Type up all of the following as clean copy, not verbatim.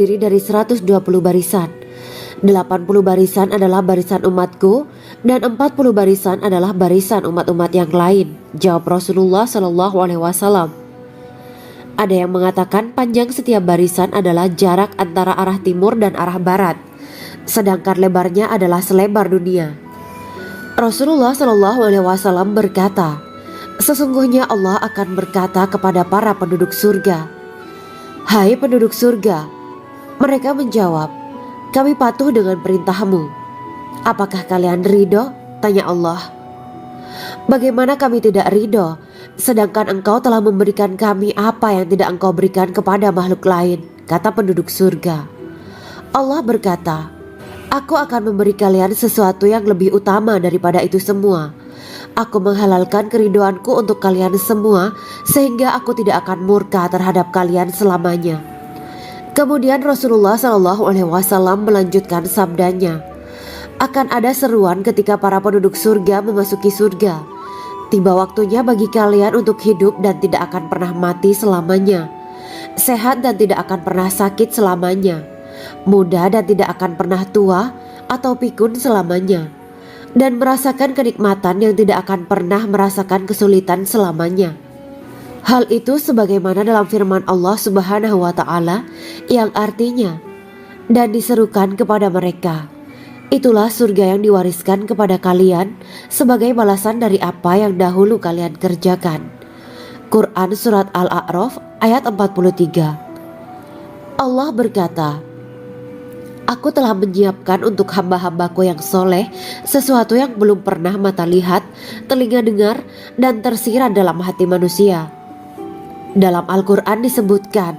terdiri dari 120 barisan. 80 barisan adalah barisan umatku dan 40 barisan adalah barisan umat-umat yang lain, jawab Rasulullah Shallallahu Alaihi Wasallam. Ada yang mengatakan panjang setiap barisan adalah jarak antara arah timur dan arah barat, sedangkan lebarnya adalah selebar dunia. Rasulullah Shallallahu Alaihi Wasallam berkata, sesungguhnya Allah akan berkata kepada para penduduk surga, "Hai penduduk surga." Mereka menjawab, "Kami patuh dengan perintahmu." "Apakah kalian ridho?" tanya Allah. "Bagaimana kami tidak ridho, sedangkan engkau telah memberikan kami apa yang tidak engkau berikan kepada makhluk lain," kata penduduk surga. Allah berkata, "Aku akan memberi kalian sesuatu yang lebih utama daripada itu semua. Aku menghalalkan keridoanku untuk kalian semua, sehingga aku tidak akan murka terhadap kalian selamanya." Kemudian Rasulullah Shallallahu Alaihi Wasallam melanjutkan sabdanya, "Akan ada seruan ketika para penduduk surga memasuki surga. Tiba waktunya bagi kalian untuk hidup dan tidak akan pernah mati selamanya, sehat dan tidak akan pernah sakit selamanya, muda dan tidak akan pernah tua atau pikun selamanya, dan merasakan kenikmatan yang tidak akan pernah merasakan kesulitan selamanya." Hal itu sebagaimana dalam firman Allah Subhanahu wa Ta'ala yang artinya, "Dan diserukan kepada mereka, itulah surga yang diwariskan kepada kalian sebagai balasan dari apa yang dahulu kalian kerjakan." Quran Surat Al-A'raf ayat 43. Allah berkata, "Aku telah menyiapkan untuk hamba-hambaku yang soleh sesuatu yang belum pernah mata lihat, telinga dengar, dan tersirat dalam hati manusia." Dalam Al-Quran disebutkan,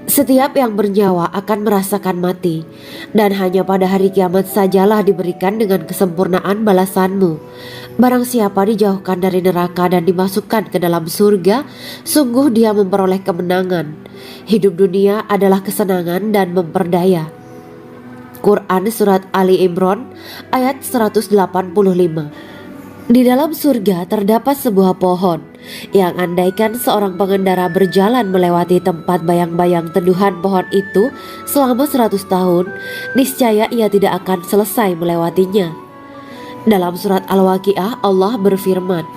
setiap yang bernyawa akan merasakan mati, dan hanya pada hari kiamat sajalah diberikan dengan kesempurnaan balasanmu. Barang siapa dijauhkan dari neraka dan dimasukkan ke dalam surga, sungguh dia memperoleh kemenangan. Hidup dunia adalah kesenangan dan memperdaya. Quran Surat Ali Imran ayat 185. Di dalam surga terdapat sebuah pohon yang andaikan seorang pengendara berjalan melewati tempat bayang-bayang teduhan pohon itu selama 100 tahun, niscaya ia tidak akan selesai melewatinya. Dalam surat Al-Waqiah Allah berfirman,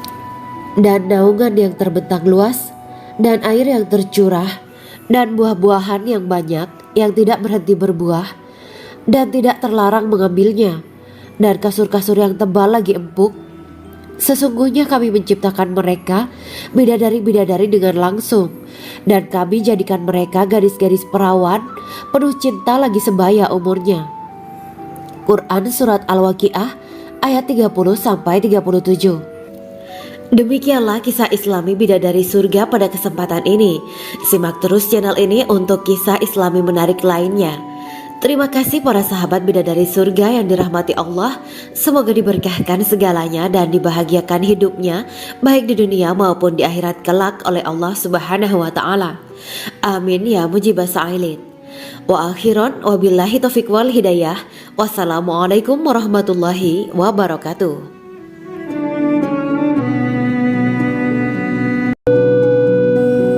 "Dan naungan yang terbentang luas, dan air yang tercurah, dan buah-buahan yang banyak yang tidak berhenti berbuah, dan tidak terlarang mengambilnya, dan kasur-kasur yang tebal lagi empuk. Sesungguhnya kami menciptakan mereka bidadari-bidadari dengan langsung, dan kami jadikan mereka gadis-gadis perawan penuh cinta lagi sebaya umurnya." Quran Surat Al-Waqiah ayat 30-37. Demikianlah kisah Islami bidadari surga pada kesempatan ini. Simak terus channel ini untuk kisah Islami menarik lainnya. Terima kasih para sahabat bidadari surga yang dirahmati Allah. Semoga diberkahkan segalanya dan dibahagiakan hidupnya, baik di dunia maupun di akhirat kelak oleh Allah Subhanahu wa Ta'ala. Amin ya mujibah sa'ilin. Wa akhiran wabillahi taufiq wal hidayah. Wassalamualaikum warahmatullahi wabarakatuh.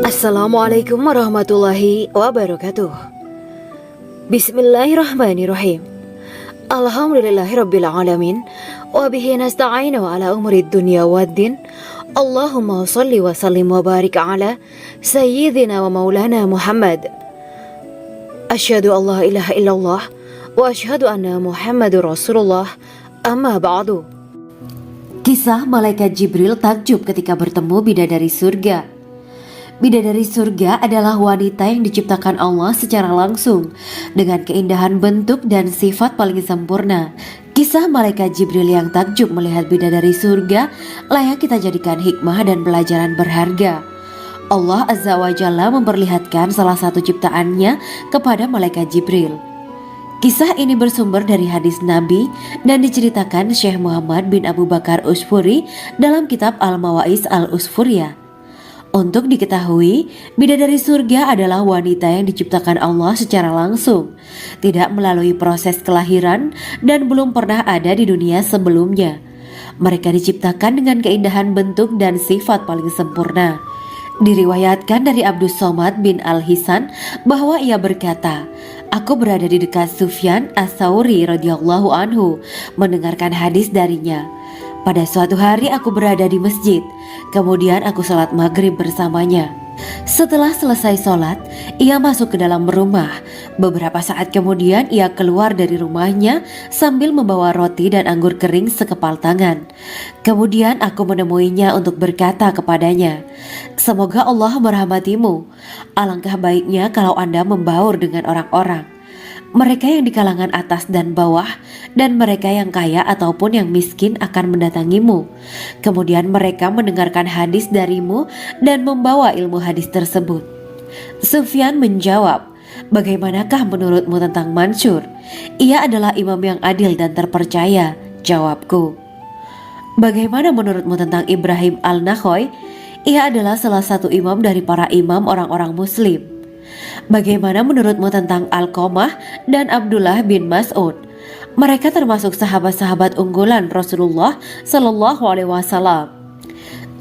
Assalamualaikum warahmatullahi wabarakatuh. Bismillahirrahmanirrahim. Alhamdulillahirabbil alamin wa bihi nasta'inu ala umuri dunya waddin. Allahumma shalli wa sallim wa barik ala sayyidina wa maulana Muhammad. Asyhadu an la ilaha illallah wa asyhadu anna Muhammadur Rasulullah. Amma ba'du. Kisah malaikat Jibril takjub ketika bertemu bidadari surga. Bidadari surga adalah wanita yang diciptakan Allah secara langsung dengan keindahan bentuk dan sifat paling sempurna. Kisah malaikat Jibril yang takjub melihat bidadari surga layak kita jadikan hikmah dan pelajaran berharga. Allah Azza wa Jalla memperlihatkan salah satu ciptaannya kepada malaikat Jibril. Kisah ini bersumber dari hadis Nabi dan diceritakan Syekh Muhammad bin Abu Bakar Usfuri dalam kitab Al-Mawaiz Al-Usfuriyah. Untuk diketahui, bidadari surga adalah wanita yang diciptakan Allah secara langsung, tidak melalui proses kelahiran dan belum pernah ada di dunia sebelumnya. Mereka diciptakan dengan keindahan bentuk dan sifat paling sempurna. Diriwayatkan dari Abdus Somad bin Al-Hisan bahwa ia berkata, aku berada di dekat Sufyan Ats-Tsauri radhiyallahu anhu mendengarkan hadis darinya. Pada suatu hari aku berada di masjid, kemudian aku sholat maghrib bersamanya. Setelah selesai sholat, ia masuk ke dalam rumah. Beberapa saat kemudian ia keluar dari rumahnya sambil membawa roti dan anggur kering sekepal tangan. Kemudian aku menemuinya untuk berkata kepadanya, semoga Allah merahmatimu. Alangkah baiknya kalau Anda membaur dengan orang-orang, mereka yang di kalangan atas dan bawah, dan mereka yang kaya ataupun yang miskin akan mendatangimu. Kemudian mereka mendengarkan hadis darimu dan membawa ilmu hadis tersebut. Sufyan menjawab, bagaimanakah menurutmu tentang Mansur? Ia adalah imam yang adil dan terpercaya. Jawabku, bagaimana menurutmu tentang Ibrahim Al-Nakhoy? Ia adalah salah satu imam dari para imam orang-orang muslim. Bagaimana menurutmu tentang Alqamah dan Abdullah bin Mas'ud? Mereka termasuk sahabat-sahabat unggulan Rasulullah Shallallahu Alaihi Wasallam.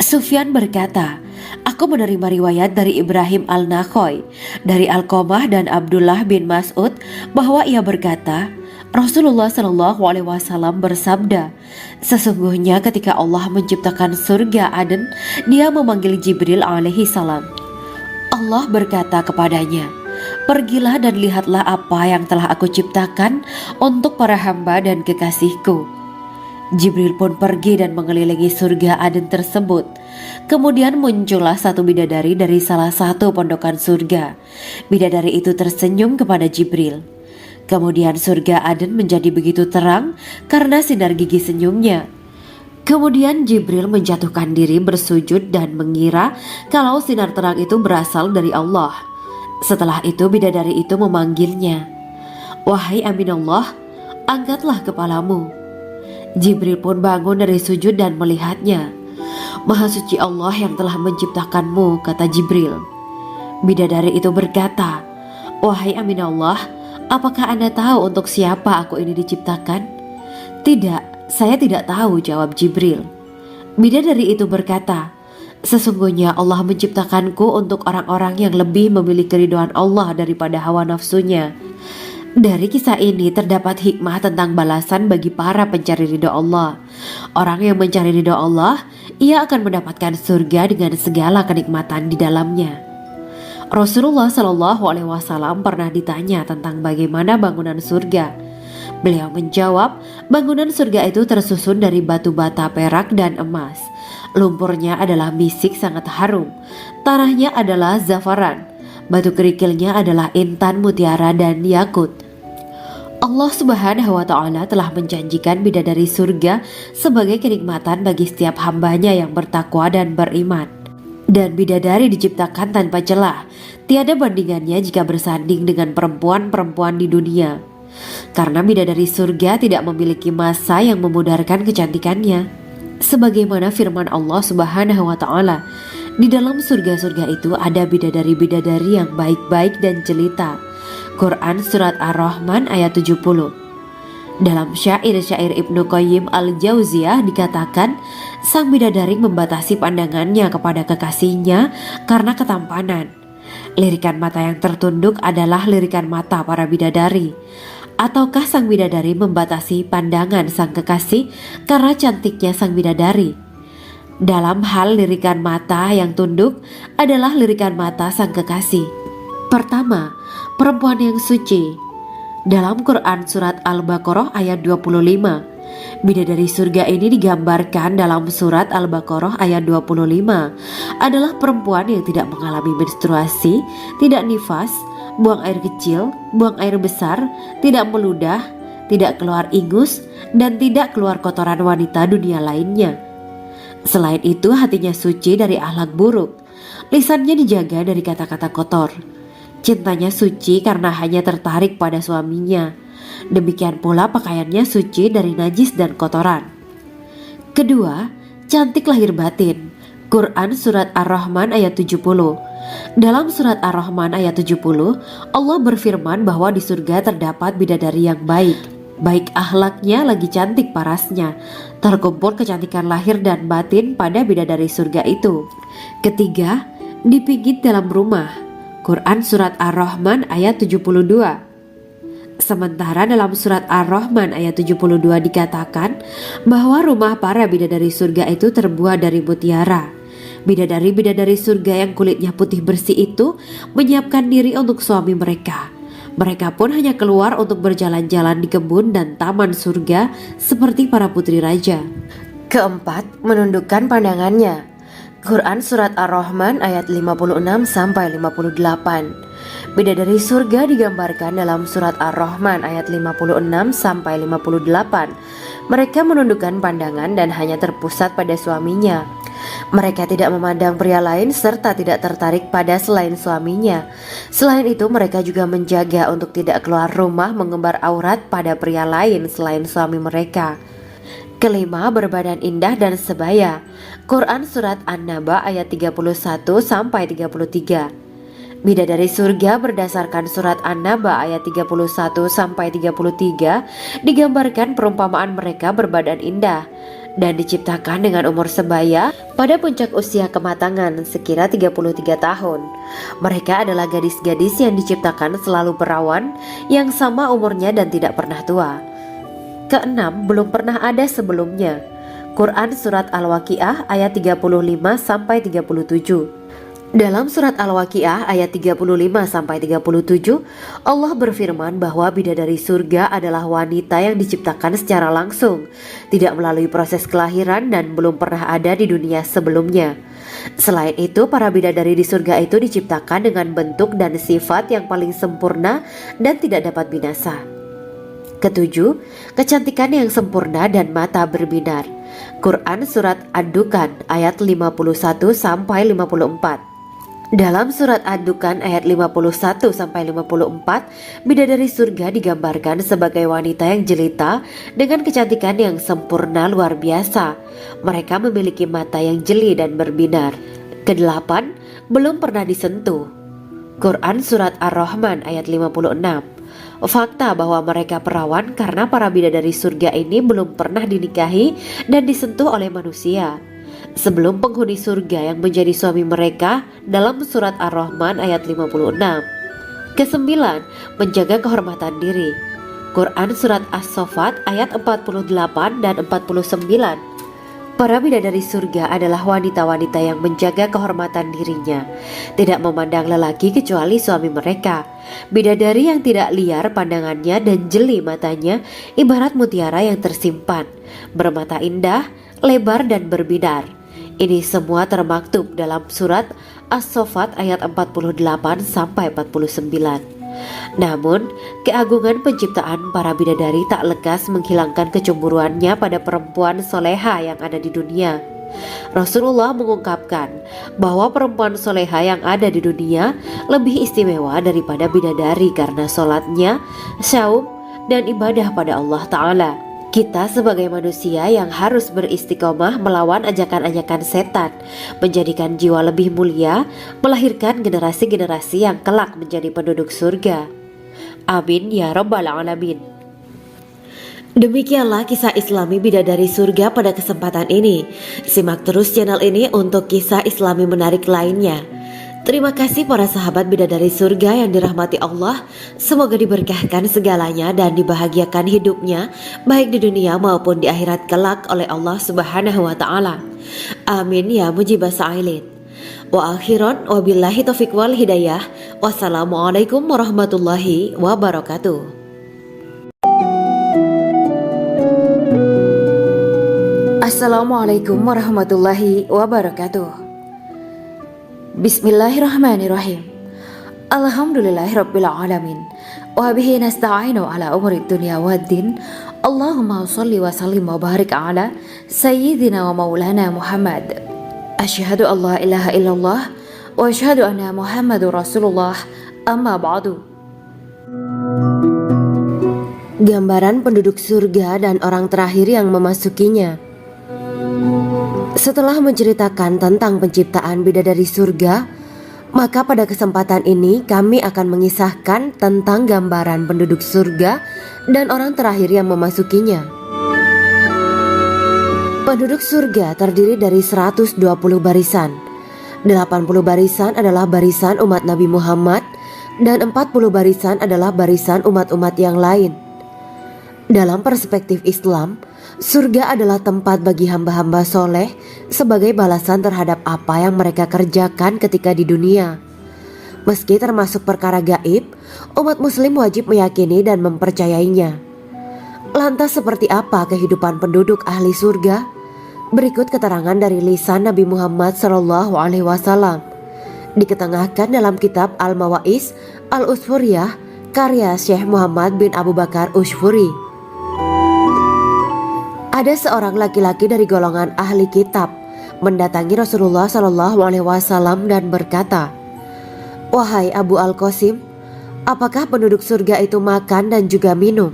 Sufyan berkata, aku menerima riwayat dari Ibrahim Al-Nakhoy, dari Alqamah dan Abdullah bin Mas'ud bahwa ia berkata, Rasulullah Shallallahu Alaihi Wasallam bersabda, sesungguhnya ketika Allah menciptakan surga Aden, Dia memanggil Jibril alaihi salam. Allah berkata kepadanya, pergilah dan lihatlah apa yang telah aku ciptakan untuk para hamba dan kekasihku. Jibril pun pergi dan mengelilingi surga Aden tersebut. Kemudian muncullah satu bidadari dari salah satu pondokan surga. Bidadari itu tersenyum kepada Jibril. Kemudian surga Aden menjadi begitu terang karena sinar gigi senyumnya. Kemudian Jibril menjatuhkan diri bersujud dan mengira kalau sinar terang itu berasal dari Allah. Setelah itu bidadari itu memanggilnya, wahai Aminullah, angkatlah kepalamu. Jibril pun bangun dari sujud dan melihatnya. Maha suci Allah yang telah menciptakanmu, kata Jibril. Bidadari itu berkata, wahai Aminullah, apakah Anda tahu untuk siapa aku ini diciptakan? Tidak, saya tidak tahu, jawab Jibril. Bidadari itu berkata, sesungguhnya Allah menciptakanku untuk orang-orang yang lebih memilih keridhaan Allah daripada hawa nafsunya. Dari kisah ini terdapat hikmah tentang balasan bagi para pencari ridho Allah. Orang yang mencari ridho Allah, ia akan mendapatkan surga dengan segala kenikmatan di dalamnya. Rasulullah Shallallahu Alaihi Wasallam pernah ditanya tentang bagaimana bangunan surga. Beliau menjawab, bangunan surga itu tersusun dari batu bata, perak, dan emas. Lumpurnya adalah misik sangat harum. Tanahnya adalah zafaran. Batu kerikilnya adalah intan, mutiara, dan yakut. Allah Subhanahu wa Ta'ala telah menjanjikan bidadari surga sebagai kenikmatan bagi setiap hambanya yang bertakwa dan beriman. Dan bidadari diciptakan tanpa celah. Tiada bandingannya jika bersanding dengan perempuan-perempuan di dunia. Karena bidadari surga tidak memiliki masa yang memudarkan kecantikannya. Sebagaimana firman Allah Subhanahu wa Ta'ala, di dalam surga-surga itu ada bidadari-bidadari yang baik-baik dan jelita. Quran Surat Ar-Rahman ayat 70. Dalam syair-syair Ibnu Qayyim Al-Jauziyah dikatakan, sang bidadari membatasi pandangannya kepada kekasihnya karena ketampanan. Lirikan mata yang tertunduk adalah lirikan mata para bidadari. Ataukah sang bidadari membatasi pandangan sang kekasih karena cantiknya sang bidadari? Dalam hal lirikan mata yang tunduk adalah lirikan mata sang kekasih. Pertama, perempuan yang suci. Dalam Quran Surat Al-Baqarah ayat 25, bidadari surga ini digambarkan dalam Surat Al-Baqarah ayat 25 adalah perempuan yang tidak mengalami menstruasi, tidak nifas, buang air kecil, buang air besar, tidak meludah, tidak keluar ingus, dan tidak keluar kotoran wanita dunia lainnya. Selain itu, hatinya suci dari akhlak buruk, lisannya dijaga dari kata-kata kotor. Cintanya suci karena hanya tertarik pada suaminya. Demikian pula pakaiannya suci dari najis dan kotoran. Kedua, cantik lahir batin. Quran Surat Ar-Rahman ayat 70. Dalam Surat Ar-Rahman ayat 70, Allah berfirman bahwa di surga terdapat bidadari yang baik. Baik akhlaknya lagi cantik parasnya. Terkumpul kecantikan lahir dan batin pada bidadari surga itu. Ketiga, dipijit dalam rumah. Quran Surat Ar-Rahman ayat 72. Sementara dalam Surat Ar-Rahman ayat 72 dikatakan bahwa rumah para bidadari surga itu terbuat dari mutiara. Bidadari-bidadari surga yang kulitnya putih bersih itu menyiapkan diri untuk suami mereka. Mereka pun hanya keluar untuk berjalan-jalan di kebun dan taman surga seperti para putri raja. Keempat, menundukkan pandangannya. Quran Surat Ar-Rahman ayat 56-58. Bidadari surga digambarkan dalam Surat Ar-Rahman ayat 56-58. Mereka menundukkan pandangan dan hanya terpusat pada suaminya. Mereka tidak memandang pria lain serta tidak tertarik pada selain suaminya. Selain itu, mereka juga menjaga untuk tidak keluar rumah mengembar aurat pada pria lain selain suami mereka. Kelima, berbadan indah dan sebaya. Quran Surat An-Naba ayat 31-33. Bidadari surga berdasarkan Surat An-Naba ayat 31-33 digambarkan perumpamaan mereka berbadan indah dan diciptakan dengan umur sebaya pada puncak usia kematangan sekira 33 tahun. Mereka adalah gadis-gadis yang diciptakan selalu perawan yang sama umurnya dan tidak pernah tua. Keenam, belum pernah ada sebelumnya. Quran Surat Al-Waqiah ayat 35-37. Dalam Surat Al-Waqiah ayat 35-37, Allah berfirman bahwa bidadari surga adalah wanita yang diciptakan secara langsung, tidak melalui proses kelahiran dan belum pernah ada di dunia sebelumnya. Selain itu, para bidadari di surga itu diciptakan dengan bentuk dan sifat yang paling sempurna dan tidak dapat binasa. Ketujuh, kecantikan yang sempurna dan mata berbinar. Quran Surat Ad-Dukan ayat 51-54. Dalam Surat Ad-Dukan ayat 51-54, bidadari surga digambarkan sebagai wanita yang jelita dengan kecantikan yang sempurna luar biasa. Mereka memiliki mata yang jeli dan berbinar. Kedelapan, belum pernah disentuh. Quran Surat Ar-Rahman ayat 56. Fakta bahwa mereka perawan karena para bidadari surga ini belum pernah dinikahi dan disentuh oleh manusia sebelum penghuni surga yang menjadi suami mereka dalam Surat Ar-Rahman ayat 56. Kesembilan, menjaga kehormatan diri. Quran Surat As-Saffat ayat 48 dan 49. Para bidadari surga adalah wanita-wanita yang menjaga kehormatan dirinya, tidak memandang lelaki kecuali suami mereka. Bidadari yang tidak liar pandangannya dan jeli matanya ibarat mutiara yang tersimpan, bermata indah, lebar dan berbinar. Ini semua termaktub dalam Surat As-Saffat ayat 48-49. Namun, keagungan penciptaan para bidadari tak lekas menghilangkan kecemburuannya pada perempuan soleha yang ada di dunia. Rasulullah mengungkapkan bahwa perempuan soleha yang ada di dunia lebih istimewa daripada bidadari karena sholatnya, syaum, dan ibadah pada Allah Ta'ala. Kita sebagai manusia yang harus beristiqomah melawan ajakan-ajakan setan, menjadikan jiwa lebih mulia, melahirkan generasi-generasi yang kelak menjadi penduduk surga. Amin ya Rabbal Alamin. Demikianlah kisah Islami bidadari surga pada kesempatan ini. Simak terus channel ini untuk kisah Islami menarik lainnya. Terima kasih para sahabat bidadari surga yang dirahmati Allah. Semoga diberkahkan segalanya dan dibahagiakan hidupnya baik di dunia maupun di akhirat kelak oleh Allah Subhanahu wa taala. Amin ya mujibas sa'ilin. Wa akhiran wabillahi taufiq wal hidayah. Wassalamualaikum warahmatullahi wabarakatuh. Assalamualaikum warahmatullahi wabarakatuh. Bismillahirrahmanirrahim. Alhamdulillahirabbil alamin. Wa bihi nasta'inu ala umuri dunya waddin. Allahumma shalli wa sallim wa barik ala sayyidina wa maulana Muhammad. Asyhadu an la ilaha illallah wa asyhadu anna Muhammadur Rasulullah. Amma ba'du. Gambaran penduduk surga dan orang terakhir yang memasukinya. Setelah menceritakan tentang penciptaan bidadari surga, maka pada kesempatan ini kami akan mengisahkan tentang gambaran penduduk surga dan orang terakhir yang memasukinya. Penduduk surga terdiri dari 120 barisan. 80 barisan adalah barisan umat Nabi Muhammad dan 40 barisan adalah barisan umat-umat yang lain. Dalam perspektif Islam, surga adalah tempat bagi hamba-hamba soleh sebagai balasan terhadap apa yang mereka kerjakan ketika di dunia. Meski termasuk perkara gaib, umat muslim wajib meyakini dan mempercayainya. Lantas seperti apa kehidupan penduduk ahli surga? Berikut keterangan dari lisan Nabi Muhammad SAW, diketengahkan dalam kitab Al-Mawaiz Al-Usfuriyah karya Syekh Muhammad bin Abu Bakar Ushfuri. Ada seorang laki-laki dari golongan ahli kitab mendatangi Rasulullah SAW dan berkata, "Wahai Abu Al-Qasim, apakah penduduk surga itu makan dan juga minum?"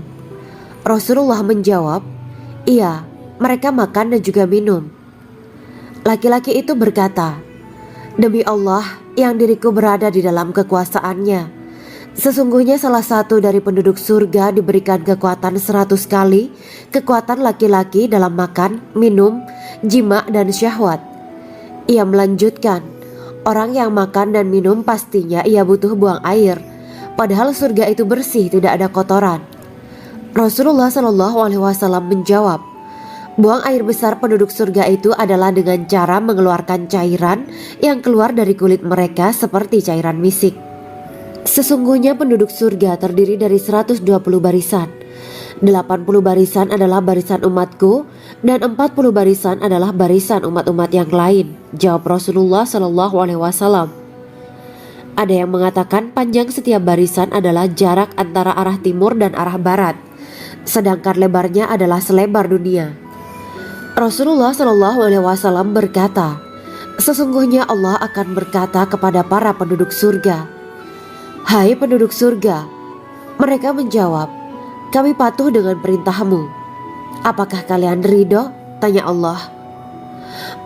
Rasulullah menjawab, "Iya, mereka makan dan juga minum." Laki-laki itu berkata, "Demi Allah yang diriku berada di dalam kekuasaannya, sesungguhnya salah satu dari penduduk surga diberikan kekuatan 100 kali kekuatan laki-laki dalam makan, minum, jima, dan syahwat." Ia melanjutkan, "Orang yang makan dan minum pastinya ia butuh buang air, padahal surga itu bersih, tidak ada kotoran." Rasulullah SAW menjawab, "Buang air besar penduduk surga itu adalah dengan cara mengeluarkan cairan yang keluar dari kulit mereka seperti cairan misik." Sesungguhnya penduduk surga terdiri dari 120 barisan. 80 barisan adalah barisan umatku dan 40 barisan adalah barisan umat-umat yang lain, jawab Rasulullah SAW. Ada yang mengatakan panjang setiap barisan adalah jarak antara arah timur dan arah barat, sedangkan lebarnya adalah selebar dunia. Rasulullah SAW berkata, "Sesungguhnya Allah akan berkata kepada para penduduk surga, 'Hai penduduk surga,' mereka menjawab, 'Kami patuh dengan perintahmu.' 'Apakah kalian ridho?' tanya Allah.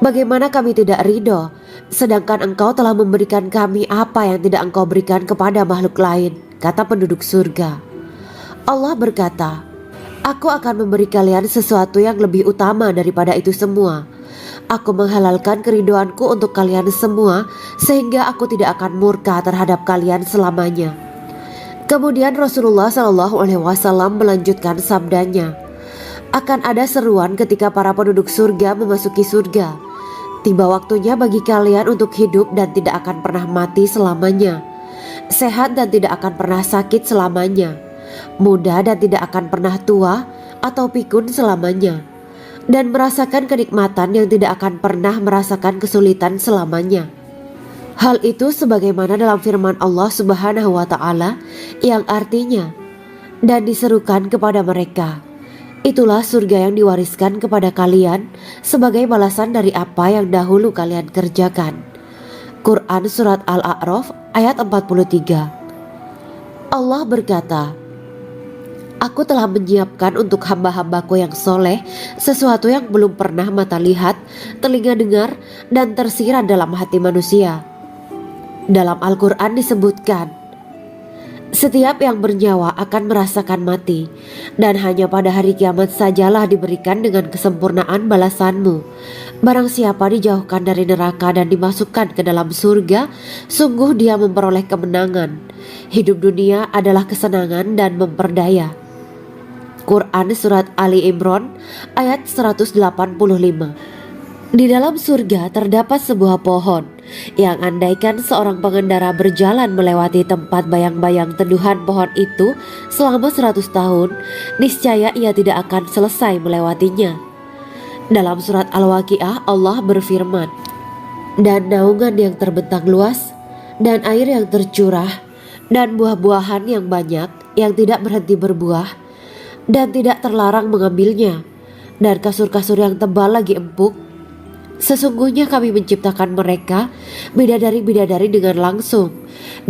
'Bagaimana kami tidak ridho, sedangkan engkau telah memberikan kami apa yang tidak engkau berikan kepada makhluk lain,' kata penduduk surga. Allah berkata, 'Aku akan memberi kalian sesuatu yang lebih utama daripada itu semua. Aku menghalalkan keridoanku untuk kalian semua sehingga aku tidak akan murka terhadap kalian selamanya.'" Kemudian Rasulullah SAW melanjutkan sabdanya, "Akan ada seruan ketika para penduduk surga memasuki surga. Tiba waktunya bagi kalian untuk hidup dan tidak akan pernah mati selamanya, sehat dan tidak akan pernah sakit selamanya, muda dan tidak akan pernah tua atau pikun selamanya, dan merasakan kenikmatan yang tidak akan pernah merasakan kesulitan selamanya." Hal itu sebagaimana dalam firman Allah Subhanahu wa Ta'ala yang artinya, "Dan diserukan kepada mereka, itulah surga yang diwariskan kepada kalian sebagai balasan dari apa yang dahulu kalian kerjakan." Quran Surat Al-A'raf ayat 43. Allah berkata, "Aku telah menyiapkan untuk hamba-hambaku yang soleh sesuatu yang belum pernah mata lihat, telinga dengar, dan tersirat dalam hati manusia." Dalam Al-Quran disebutkan, "Setiap yang bernyawa akan merasakan mati, dan hanya pada hari kiamat sajalah diberikan dengan kesempurnaan balasanmu. Barang siapa dijauhkan dari neraka dan dimasukkan ke dalam surga, sungguh dia memperoleh kemenangan. Hidup dunia adalah kesenangan dan memperdaya." Quran Surat Ali Imran ayat 185. Di dalam surga terdapat sebuah pohon yang andaikan seorang pengendara berjalan melewati tempat bayang-bayang teduhan pohon itu selama 100 tahun, niscaya ia tidak akan selesai melewatinya. Dalam surat Al-Waqiah Allah berfirman, "Dan naungan yang terbentang luas, dan air yang tercurah, dan buah-buahan yang banyak yang tidak berhenti berbuah, dan tidak terlarang mengambilnya, dan kasur-kasur yang tebal lagi empuk. Sesungguhnya kami menciptakan mereka bidadari-bidadari dengan langsung,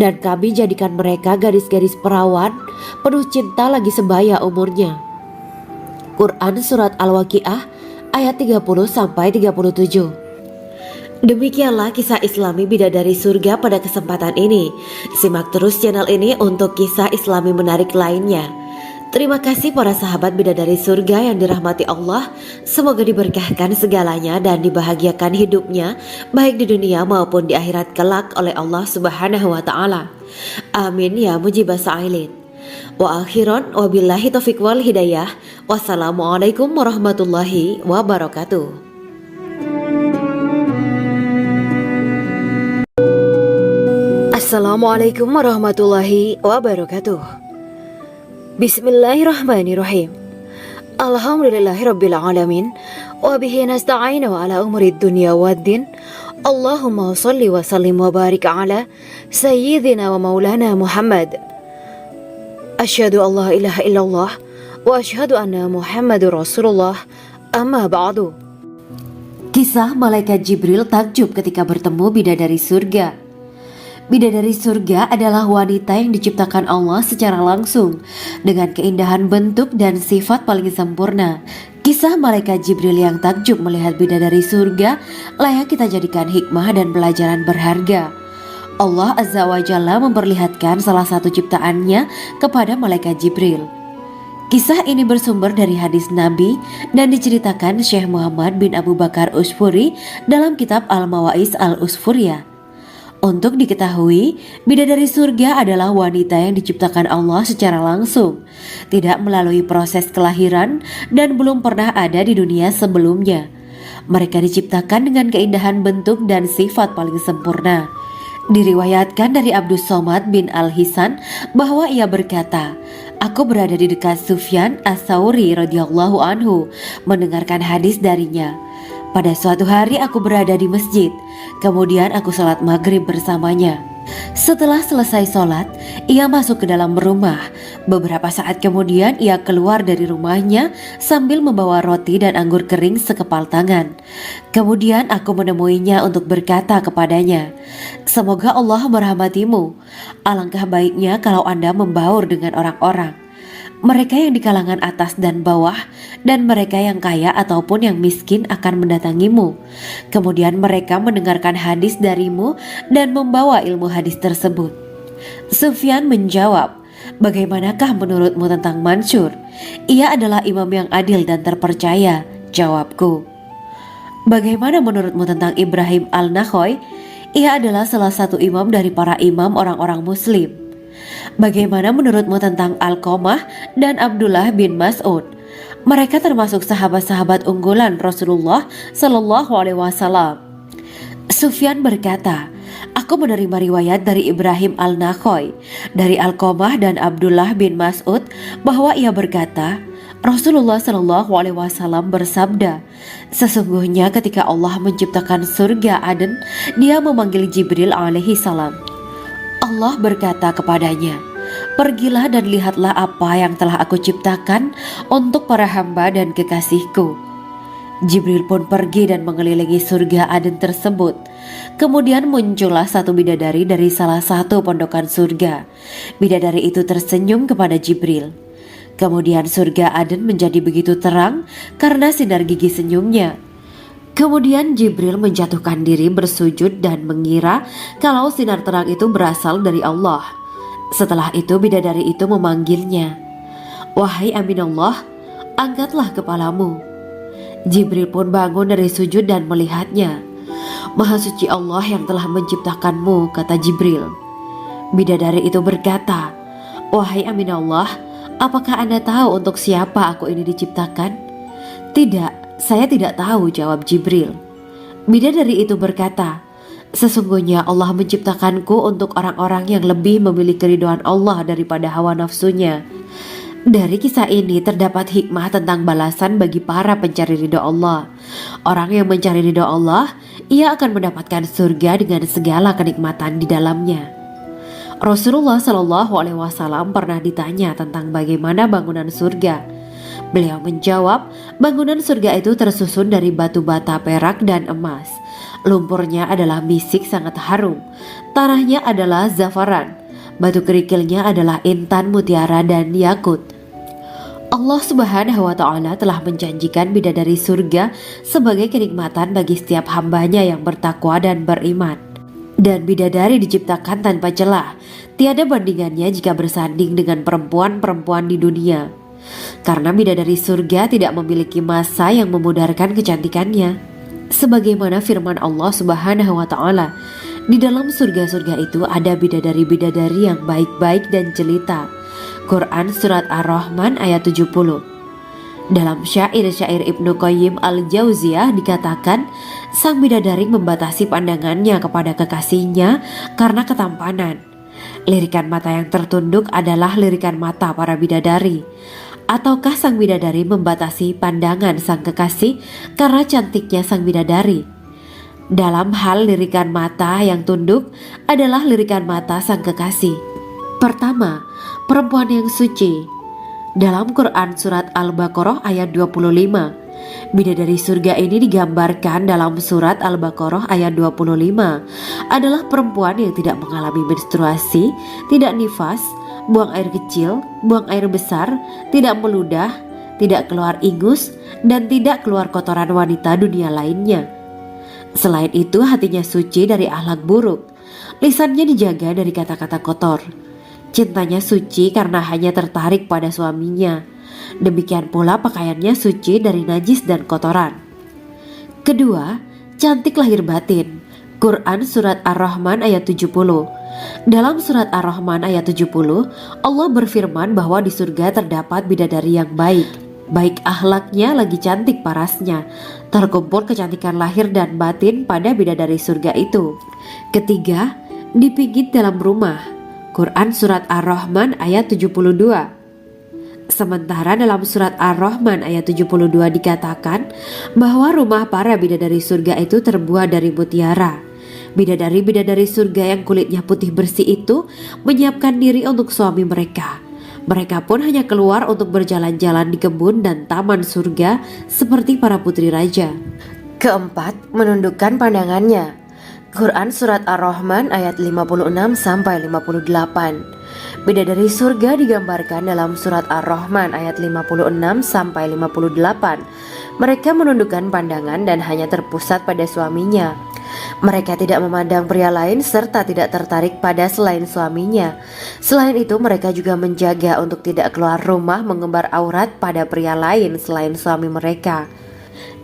dan kami jadikan mereka gadis-gadis perawan penuh cinta lagi sebaya umurnya." Quran Surat Al-Waqiah ayat 30-37. Demikianlah kisah Islami bidadari surga pada kesempatan ini. Simak terus channel ini untuk kisah Islami menarik lainnya. Terima kasih para sahabat bidadari surga yang dirahmati Allah. Semoga diberkahkan segalanya dan dibahagiakan hidupnya baik di dunia maupun di akhirat kelak oleh Allah Subhanahu wa taala. Amin ya mujibah sa'ilin. Wa akhiran wabillahi taufiq wal hidayah. Wassalamualaikum warahmatullahi wabarakatuh. Assalamualaikum warahmatullahi wabarakatuh. Bismillahirrahmanirrahim. Alhamdulillahirabbil alamin wa bihi nasta'inu ala umuri dunya waddin. Allahumma shalli wa sallim wa barik ala sayyidina wa maulana Muhammad. Asyhadu an la ilaha illallah wa asyhadu anna Muhammadur Rasulullah. Amma ba'du. Kisah malaikat Jibril takjub ketika bertemu bidadari surga. Bidadari surga adalah wanita yang diciptakan Allah secara langsung dengan keindahan bentuk dan sifat paling sempurna. Kisah malaikat Jibril yang takjub melihat bidadari surga layak kita jadikan hikmah dan pelajaran berharga. Allah Azza wa Jalla memperlihatkan salah satu ciptaannya kepada malaikat Jibril. Kisah ini bersumber dari hadis Nabi dan diceritakan Syekh Muhammad bin Abu Bakar Usfuri dalam kitab Al-Mawaiz Al-Usfuriyah. Untuk diketahui, bidadari surga adalah wanita yang diciptakan Allah secara langsung, tidak melalui proses kelahiran dan belum pernah ada di dunia sebelumnya. Mereka diciptakan dengan keindahan bentuk dan sifat paling sempurna. Diriwayatkan dari Abdus Somad bin Al-Hisan bahwa ia berkata, "Aku berada di dekat Sufyan As-Sauri radhiyallahu anhu mendengarkan hadis darinya. Pada suatu hari aku berada di masjid, kemudian aku sholat maghrib bersamanya. Setelah selesai sholat, ia masuk ke dalam rumah. Beberapa saat kemudian ia keluar dari rumahnya sambil membawa roti dan anggur kering sekepal tangan. Kemudian aku menemuinya untuk berkata kepadanya, 'Semoga Allah merahmatimu. Alangkah baiknya kalau Anda membaur dengan orang-orang. Mereka yang di kalangan atas dan bawah dan mereka yang kaya ataupun yang miskin akan mendatangimu. Kemudian mereka mendengarkan hadis darimu dan membawa ilmu hadis tersebut.' Sufyan menjawab, 'Bagaimanakah menurutmu tentang Mansur? Ia adalah imam yang adil dan terpercaya.' Jawabku. 'Bagaimana menurutmu tentang Ibrahim Al-Nakhoy? Ia adalah salah satu imam dari para imam orang-orang muslim.' 'Bagaimana menurutmu tentang Alqamah dan Abdullah bin Mas'ud? Mereka termasuk sahabat-sahabat unggulan Rasulullah Shallallahu Alaihi Wasallam.' Sufyan berkata, 'Aku menerima riwayat dari Ibrahim Al-Nakhoy, dari Alqamah dan Abdullah bin Mas'ud bahwa ia berkata, Rasulullah Shallallahu Alaihi Wasallam bersabda, sesungguhnya ketika Allah menciptakan surga Aden, Dia memanggil Jibril alaihi salam. Allah berkata kepadanya, pergilah dan lihatlah apa yang telah aku ciptakan untuk para hamba dan kekasihku. Jibril pun pergi dan mengelilingi surga Aden tersebut. Kemudian muncullah satu bidadari dari salah satu pondokan surga. Bidadari itu tersenyum kepada Jibril. Kemudian surga Aden menjadi begitu terang karena sinar gigi senyumnya. Kemudian Jibril menjatuhkan diri bersujud dan mengira kalau sinar terang itu berasal dari Allah. Setelah itu bidadari itu memanggilnya, wahai Aminullah, angkatlah kepalamu. Jibril pun bangun dari sujud dan melihatnya. Maha suci Allah yang telah menciptakanmu, kata Jibril. Bidadari itu berkata, wahai Aminullah, apakah Anda tahu untuk siapa aku ini diciptakan? Tidak. Saya tidak tahu, jawab Jibril. Bidadari itu berkata, sesungguhnya Allah menciptakanku untuk orang-orang yang lebih memilih keridhaan Allah daripada hawa nafsunya. Dari kisah ini terdapat hikmah tentang balasan bagi para pencari ridho Allah. Orang yang mencari ridho Allah, ia akan mendapatkan surga dengan segala kenikmatan di dalamnya. Rasulullah Shallallahu Alaihi Wasallam pernah ditanya tentang bagaimana bangunan surga. Beliau menjawab, bangunan surga itu tersusun dari batu bata, perak, dan emas. Lumpurnya adalah misik sangat harum. Tanahnya adalah zafaran. Batu kerikilnya adalah intan, mutiara, dan yakut. Allah Subhanahu wa Ta'ala telah menjanjikan bidadari surga sebagai kenikmatan bagi setiap hambanya yang bertakwa dan beriman. Dan bidadari diciptakan tanpa celah. Tiada bandingannya jika bersanding dengan perempuan-perempuan di dunia. karena bidadari surga tidak memiliki masa yang memudarkan kecantikannya. Sebagaimana firman Allah Subhanahu wa Ta'ala, di dalam surga-surga itu ada bidadari-bidadari yang baik-baik dan jelita. Quran Surat Ar-Rahman ayat 70. Dalam syair-syair Ibnu Qayyim Al-Jauziyah dikatakan, sang bidadari membatasi pandangannya kepada kekasihnya karena ketampanan. Lirikan mata yang tertunduk adalah lirikan mata para bidadari. Ataukah sang bidadari membatasi pandangan sang kekasih karena cantiknya sang bidadari? Dalam hal lirikan mata yang tunduk adalah lirikan mata sang kekasih. Pertama, perempuan yang suci. Dalam Quran Surat Al-Baqarah ayat 25, bidadari surga ini digambarkan dalam Surat Al-Baqarah ayat 25 adalah perempuan yang tidak mengalami menstruasi, tidak nifas, buang air kecil, buang air besar, tidak meludah, tidak keluar ingus, dan tidak keluar kotoran wanita dunia lainnya. Selain itu, hatinya suci dari akhlak buruk, lisannya dijaga dari kata-kata kotor. Cintanya suci karena hanya tertarik pada suaminya. Demikian pula pakaiannya suci dari najis dan kotoran. Kedua, cantik lahir batin. Quran Surat Ar-Rahman ayat 70. Dalam Surat Ar-Rahman ayat 70, Allah berfirman bahwa di surga terdapat bidadari yang baik. Baik akhlaknya lagi cantik parasnya. Terkumpul kecantikan lahir dan batin pada bidadari surga itu. Ketiga, dipijit dalam rumah. Quran Surat Ar-Rahman ayat 72. Sementara dalam Surat Ar-Rahman ayat 72 dikatakan bahwa rumah para bidadari surga itu terbuat dari mutiara. Bidadari-bidadari surga yang kulitnya putih bersih itu menyiapkan diri untuk suami mereka. Mereka pun hanya keluar untuk berjalan-jalan di kebun dan taman surga seperti para putri raja. Keempat, menundukkan pandangannya. Quran Surat Ar-Rahman ayat 56-58. Bidadari surga digambarkan dalam Surat Ar-Rahman ayat 56-58. Mereka menundukkan pandangan dan hanya terpusat pada suaminya. Mereka tidak memandang pria lain serta tidak tertarik pada selain suaminya. Selain itu, mereka juga menjaga untuk tidak keluar rumah mengembar aurat pada pria lain selain suami mereka.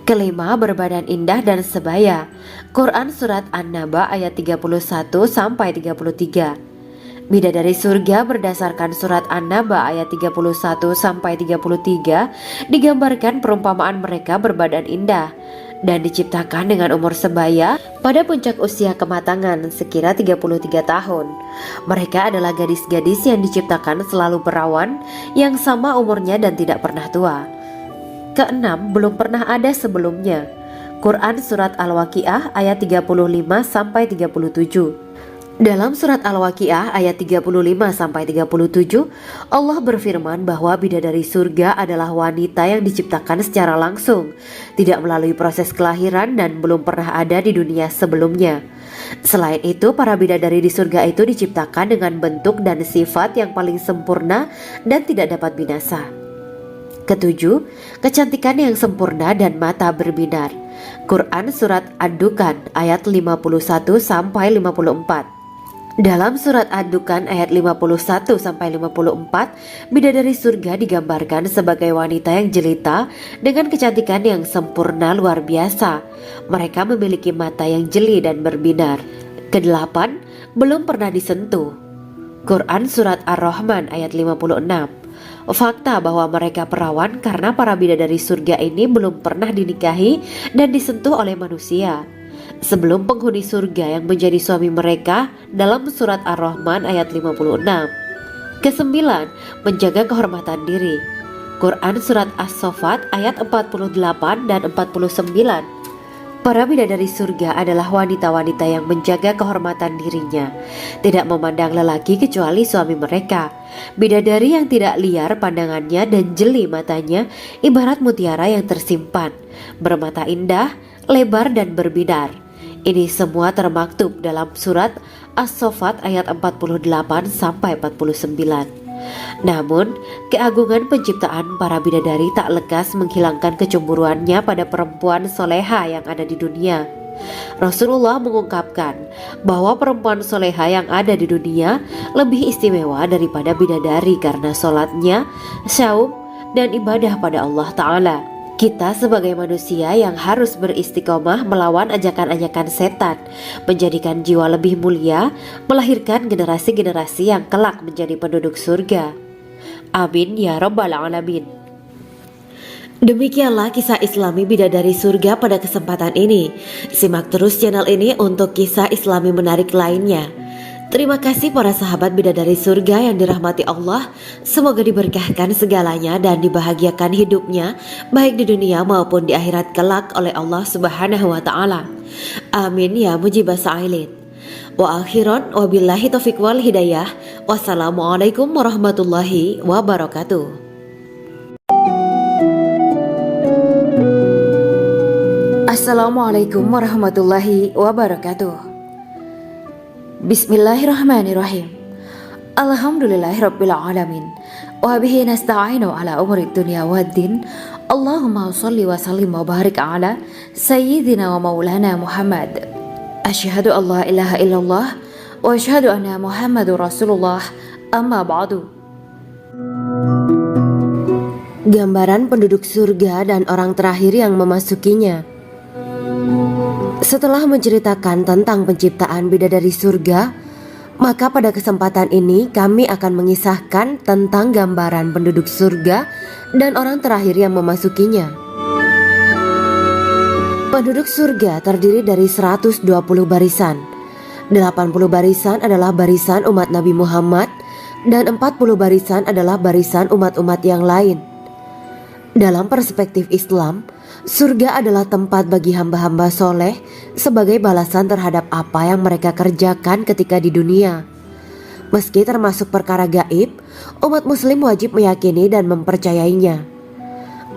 Kelima, berbadan indah dan sebaya. Quran Surat An-Naba ayat 31-33. Bidadari surga berdasarkan Surat An-Naba ayat 31-33 digambarkan perumpamaan mereka berbadan indah dan diciptakan dengan umur sebaya pada puncak usia kematangan sekira 33 tahun. Mereka adalah gadis-gadis yang diciptakan selalu perawan, yang sama umurnya dan tidak pernah tua. Keenam, belum pernah ada sebelumnya. Quran Surat Al-Waqiah ayat 35-37. Dalam Surat Al-Waqiah ayat 35-37, Allah berfirman bahwa bidadari surga adalah wanita yang diciptakan secara langsung, tidak melalui proses kelahiran dan belum pernah ada di dunia sebelumnya. Selain itu, para bidadari di surga itu diciptakan dengan bentuk dan sifat yang paling sempurna dan tidak dapat binasa. Ketujuh, kecantikan yang sempurna dan mata berbinar. Quran Surat Ad-Dukhan ayat 51-54. Dalam Surat Ad-Dukhan ayat 51-54, bidadari surga digambarkan sebagai wanita yang jelita dengan kecantikan yang sempurna luar biasa. Mereka memiliki mata yang jeli dan berbinar. Kedelapan, belum pernah disentuh. Quran Surat Ar-Rahman ayat 56. Fakta bahwa mereka perawan karena para bidadari surga ini belum pernah dinikahi dan disentuh oleh manusia sebelum penghuni surga yang menjadi suami mereka dalam Surat Ar-Rahman ayat 56. Kesembilan, menjaga kehormatan diri. Quran Surat As-Saffat ayat 48 dan 49. Para bidadari surga adalah wanita-wanita yang menjaga kehormatan dirinya, tidak memandang lelaki kecuali suami mereka. Bidadari yang tidak liar pandangannya dan jeli matanya ibarat mutiara yang tersimpan, bermata indah, lebar dan berbinar. Ini semua termaktub dalam Surat As-Saffat ayat 48-49. Namun, keagungan penciptaan para bidadari tak lekas menghilangkan kecemburuannya pada perempuan soleha yang ada di dunia. Rasulullah mengungkapkan bahwa perempuan soleha yang ada di dunia lebih istimewa daripada bidadari karena sholatnya, syaum, dan ibadah pada Allah Ta'ala. Kita sebagai manusia yang harus beristiqomah melawan ajakan-ajakan setan, menjadikan jiwa lebih mulia, melahirkan generasi-generasi yang kelak menjadi penduduk surga. Amin ya Rabbal Alamin. Demikianlah kisah Islami Bidadari Surga pada kesempatan ini. Simak terus channel ini untuk kisah Islami menarik lainnya. Terima kasih para sahabat Bidadari Surga yang dirahmati Allah. Semoga diberkahkan segalanya dan dibahagiakan hidupnya, baik di dunia maupun di akhirat kelak oleh Allah Subhanahu wa Ta'ala. Amin ya mujibah sa'ilin. Wa akhiran wabillahi taufiq wal hidayah. Wassalamualaikum warahmatullahi wabarakatuh. Assalamualaikum warahmatullahi wabarakatuh. Bismillahirrahmanirrahim. Alhamdulillahirabbil alamin. Wa bihi nasta'inu ala umuri dunya waddin. Allahumma shalli wa sallim wa barik ala sayyidina wa maulana Muhammad. Asyhadu an la ilaha illallah wa asyhadu anna Muhammadur Rasulullah. Amma ba'du. Gambaran penduduk surga dan orang terakhir yang memasukinya. Setelah menceritakan tentang penciptaan bidadari surga, maka pada kesempatan ini kami akan mengisahkan tentang gambaran penduduk surga dan orang terakhir yang memasukinya. Penduduk surga terdiri dari 120 barisan. 80 barisan adalah barisan umat Nabi Muhammad dan 40 barisan adalah barisan umat-umat yang lain. Dalam perspektif Islam, surga adalah tempat bagi hamba-hamba soleh sebagai balasan terhadap apa yang mereka kerjakan ketika di dunia. Meski termasuk perkara gaib, umat muslim wajib meyakini dan mempercayainya.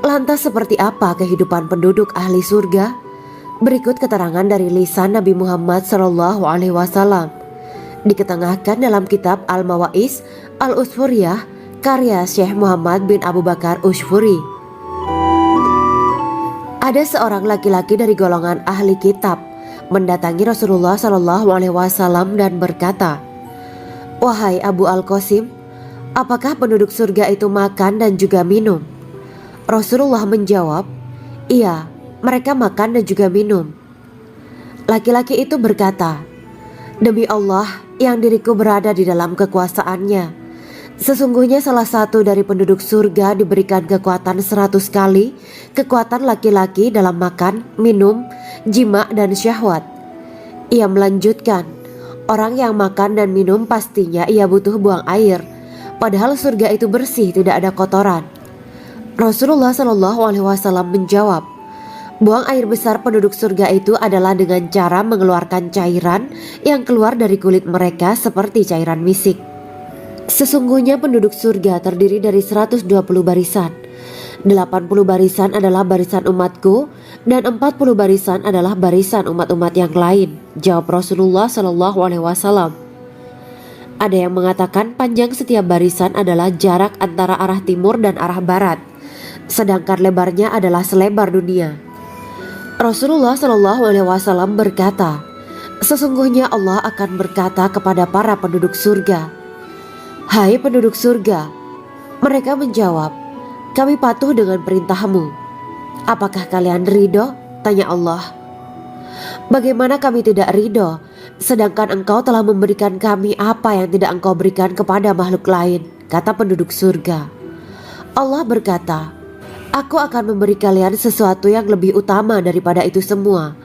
Lantas seperti apa kehidupan penduduk ahli surga? Berikut keterangan dari lisan Nabi Muhammad SAW. Diketengahkan dalam kitab Al-Mawaiz Al-Usfuriyah karya Syekh Muhammad bin Abu Bakar Usfuri. Ada seorang laki-laki dari golongan ahli kitab mendatangi Rasulullah SAW dan berkata, "Wahai Abu Al-Qasim, apakah penduduk surga itu makan dan juga minum?" Rasulullah menjawab, "Iya, mereka makan dan juga minum." Laki-laki itu berkata, "Demi Allah yang diriku berada di dalam kekuasaannya, sesungguhnya salah satu dari penduduk surga diberikan kekuatan 100 kali kekuatan laki-laki dalam makan, minum, jima, dan syahwat." Ia melanjutkan, "Orang yang makan dan minum pastinya ia butuh buang air, padahal surga itu bersih, tidak ada kotoran." Rasulullah SAW menjawab, "Buang air besar penduduk surga itu adalah dengan cara mengeluarkan cairan yang keluar dari kulit mereka seperti cairan misik." Sesungguhnya penduduk surga terdiri dari 120 barisan. 80 barisan adalah barisan umatku dan 40 barisan adalah barisan umat-umat yang lain, jawab Rasulullah SAW. Ada yang mengatakan panjang setiap barisan adalah jarak antara arah timur dan arah barat, sedangkan lebarnya adalah selebar dunia. Rasulullah SAW berkata, "Sesungguhnya Allah akan berkata kepada para penduduk surga, 'Hai penduduk surga,' mereka menjawab, 'Kami patuh dengan perintahmu.' 'Apakah kalian ridho?' tanya Allah. 'Bagaimana kami tidak ridho, sedangkan engkau telah memberikan kami apa yang tidak engkau berikan kepada makhluk lain,' kata penduduk surga. Allah berkata, 'Aku akan memberi kalian sesuatu yang lebih utama daripada itu semua.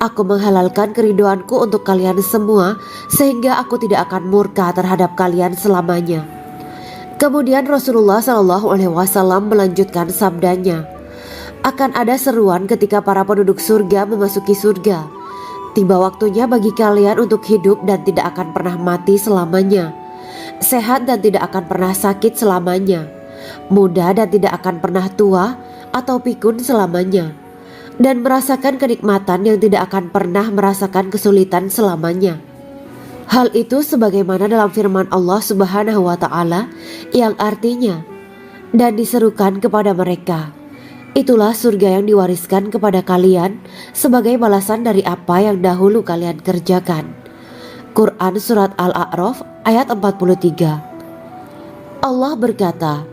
Aku menghalalkan keridoanku untuk kalian semua sehingga aku tidak akan murka terhadap kalian selamanya.'" Kemudian Rasulullah SAW melanjutkan sabdanya, "Akan ada seruan ketika para penduduk surga memasuki surga. Tiba waktunya bagi kalian untuk hidup dan tidak akan pernah mati selamanya, sehat dan tidak akan pernah sakit selamanya, muda dan tidak akan pernah tua atau pikun selamanya, dan merasakan kenikmatan yang tidak akan pernah merasakan kesulitan selamanya." Hal itu sebagaimana dalam firman Allah Subhanahu wa Ta'ala yang artinya, "Dan diserukan kepada mereka, itulah surga yang diwariskan kepada kalian sebagai balasan dari apa yang dahulu kalian kerjakan." Quran Surat Al-A'raf ayat 43. Allah berkata,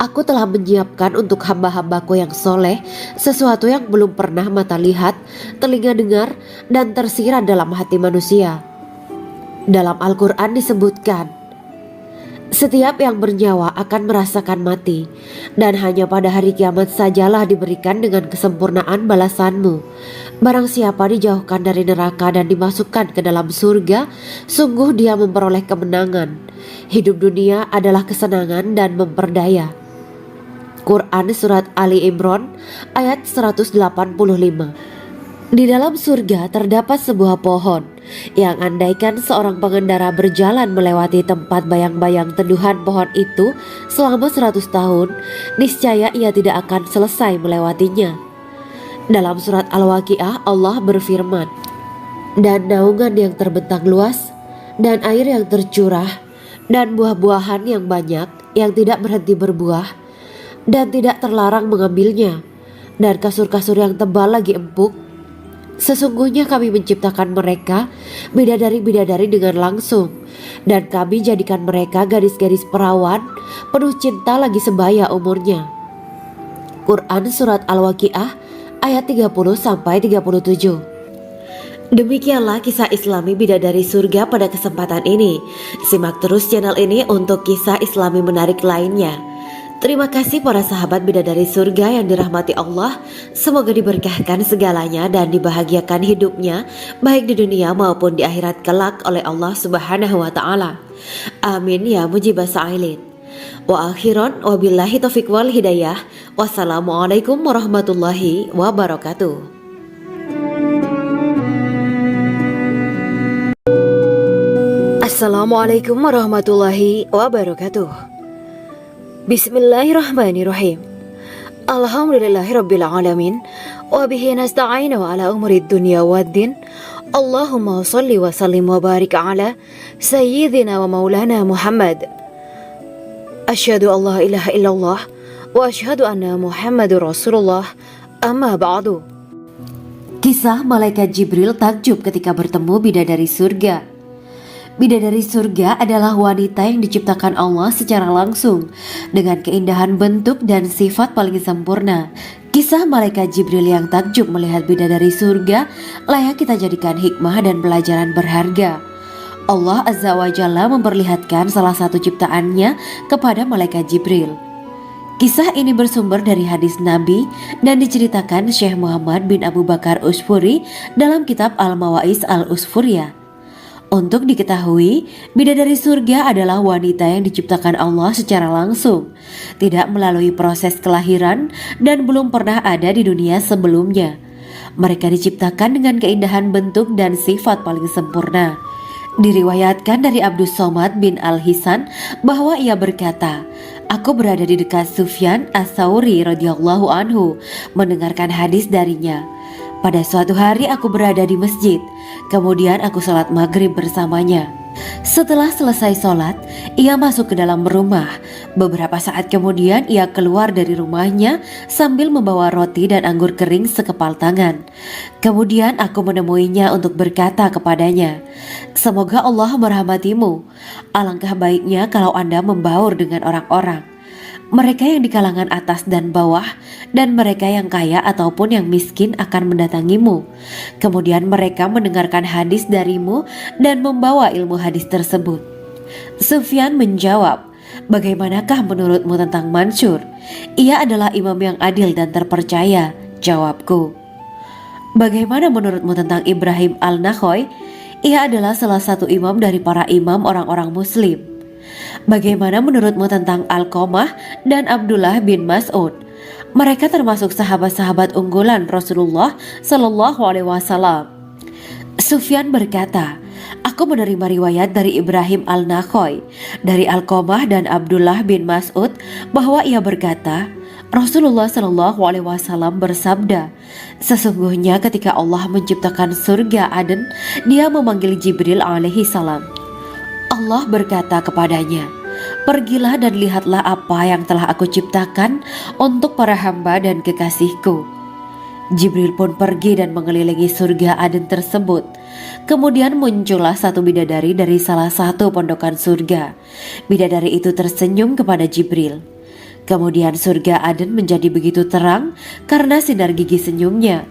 Aku telah menyiapkan untuk hamba-hambaku yang soleh sesuatu yang belum pernah mata lihat, telinga dengar, dan tersirat dalam hati manusia. Dalam Al-Quran disebutkan, setiap yang bernyawa akan merasakan mati, dan hanya pada hari kiamat sajalah diberikan dengan kesempurnaan balasanmu. Barang siapa dijauhkan dari neraka dan dimasukkan ke dalam surga, sungguh dia memperoleh kemenangan. Hidup dunia adalah kesenangan dan memperdaya. Quran Surat Ali Imran ayat 185. Di dalam surga terdapat sebuah pohon yang andaikan seorang pengendara berjalan melewati tempat bayang-bayang teduhan pohon itu selama 100 tahun, niscaya ia tidak akan selesai melewatinya. Dalam surat Al-Waqiah Allah berfirman, dan naungan yang terbentang luas, dan air yang tercurah, dan buah-buahan yang banyak yang tidak berhenti berbuah, dan tidak terlarang mengambilnya, dan kasur-kasur yang tebal lagi empuk. Sesungguhnya kami menciptakan mereka bidadari-bidadari dengan langsung, dan kami jadikan mereka gadis-gadis perawan penuh cinta lagi sebaya umurnya. Quran Surat Al-Waqiah ayat 30-37. Demikianlah kisah Islami bidadari surga pada kesempatan ini. Simak terus channel ini untuk kisah Islami menarik lainnya. Terima kasih para sahabat bidadari surga yang dirahmati Allah. Semoga diberkahkan segalanya dan dibahagiakan hidupnya baik di dunia maupun di akhirat kelak oleh Allah Subhanahu wa taala. Amin ya mujibah sa'ilin. Wa akhiran wabillahi taufiq wal hidayah. Wassalamualaikum warahmatullahi wabarakatuh. Assalamualaikum warahmatullahi wabarakatuh. Bismillahirrahmanirrahim. Alhamdulillahirabbil alamin wa bihi nasta'inu ala umuri dunya waddin. Allahumma shalli wa sallim wa barik ala sayyidina wa maulana Muhammad. Asyhadu an la ilaha illallah wa asyhadu anna Muhammadur Rasulullah. Amma ba'du. Kisah malaikat Jibril takjub ketika bertemu bidadari surga. Bidadari surga adalah wanita yang diciptakan Allah secara langsung dengan keindahan bentuk dan sifat paling sempurna. Kisah malaikat Jibril yang takjub melihat bidadari surga layak kita jadikan hikmah dan pelajaran berharga. Allah Azza wa Jalla memperlihatkan salah satu ciptaannya kepada malaikat Jibril. Kisah ini bersumber dari hadis Nabi dan diceritakan Syekh Muhammad bin Abu Bakar Usfuri dalam kitab Al-Mawaiz Al-Usfuriyah. Untuk diketahui, bidadari surga adalah wanita yang diciptakan Allah secara langsung, tidak melalui proses kelahiran dan belum pernah ada di dunia sebelumnya. Mereka diciptakan dengan keindahan bentuk dan sifat paling sempurna. Diriwayatkan dari Abdus Somad bin Al-Hisan bahwa ia berkata, aku berada di dekat Sufyan As-Sauri radhiyallahu anhu mendengarkan hadis darinya. Pada suatu hari aku berada di masjid, kemudian aku sholat maghrib bersamanya. Setelah selesai sholat, ia masuk ke dalam rumah. Beberapa saat kemudian ia keluar dari rumahnya sambil membawa roti dan anggur kering sekepal tangan. Kemudian aku menemuinya untuk berkata kepadanya, semoga Allah merahmatimu. Alangkah baiknya kalau Anda membaur dengan orang-orang. Mereka yang di kalangan atas dan bawah, dan mereka yang kaya ataupun yang miskin akan mendatangimu. Kemudian mereka mendengarkan hadis darimu dan membawa ilmu hadis tersebut. Sufyan menjawab, bagaimanakah menurutmu tentang Mansur? Ia adalah imam yang adil dan terpercaya. Jawabku. Bagaimana menurutmu tentang Ibrahim Al-Nakhoy? Ia adalah salah satu imam dari para imam orang-orang muslim. Bagaimana menurutmu tentang Alqamah dan Abdullah bin Mas'ud? Mereka termasuk sahabat-sahabat unggulan Rasulullah Sallallahu Alaihi Wasallam. Sufyan berkata, aku menerima riwayat dari Ibrahim Al-Nakhoy, dari Alqamah dan Abdullah bin Mas'ud bahwa ia berkata, Rasulullah Sallallahu Alaihi Wasallam bersabda, sesungguhnya ketika Allah menciptakan surga Aden, Dia memanggil Jibril alaihi salam. Allah berkata kepadanya, pergilah dan lihatlah apa yang telah aku ciptakan untuk para hamba dan kekasihku. Jibril pun pergi dan mengelilingi surga Aden tersebut. Kemudian muncullah satu bidadari dari salah satu pondokan surga. Bidadari itu tersenyum kepada Jibril. Kemudian surga Aden menjadi begitu terang karena sinar gigi senyumnya.